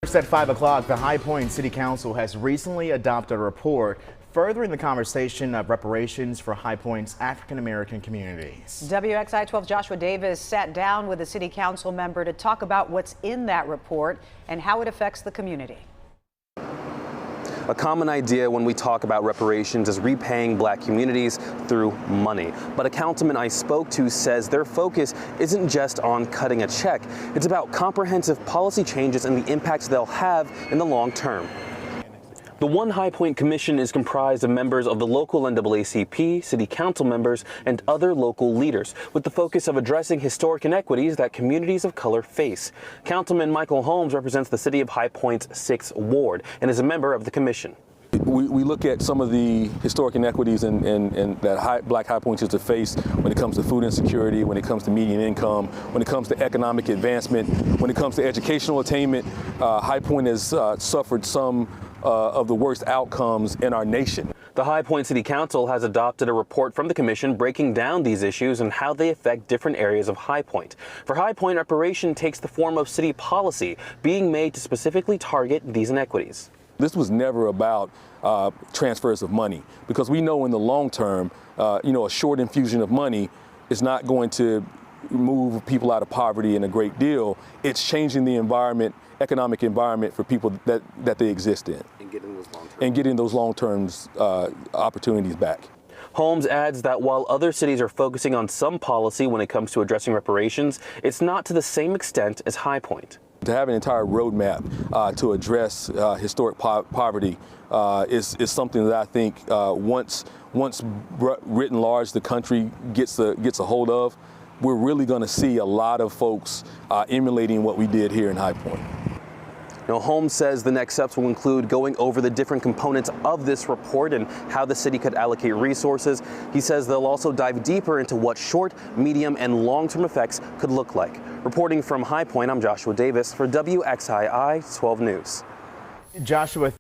First at 5 o'clock, the High Point City Council has recently adopted a report furthering the conversation of reparations for High Point's African-American communities. WXI 12's Joshua Davis sat down with a city council member to talk about what's in that report and how it affects the community. A common idea when we talk about reparations is repaying black communities through money. But a councilman I spoke to says their focus isn't just on cutting a check. It's about comprehensive policy changes and the impacts they'll have in the long term. The One High Point Commission is comprised of members of the local NAACP, city council members, and other local leaders, with the focus of addressing historic inequities that communities of color face. Councilman Michael Holmes represents the city of High Point's 6th Ward and is a member of the commission. We look at some of the historic inequities and that Black High Pointers face when it comes to food insecurity, when it comes to median income, when it comes to economic advancement, when it comes to educational attainment. High Point has suffered some of the worst outcomes in our nation. The High Point City Council has adopted a report from the commission breaking down these issues and how they affect different areas of High Point. For High Point, reparation takes the form of city policy being made to specifically target these inequities. This was never about transfers of money, because we know in the long term, a short infusion of money is not going to move people out of poverty in a great deal. It's changing the environment, economic environment for people that they exist in. And getting those long-term opportunities back. Holmes adds that while other cities are focusing on some policy when it comes to addressing reparations, it's not to the same extent as High Point. To have an entire roadmap to address historic poverty is something that I think once written large the country gets a hold of, we're really going to see a lot of folks emulating what we did here in High Point. Now, Holmes says the next steps will include going over the different components of this report and how the city could allocate resources. He says they'll also dive deeper into what short, medium, and long-term effects could look like. Reporting from High Point, I'm Joshua Davis for WXII 12 News. Joshua.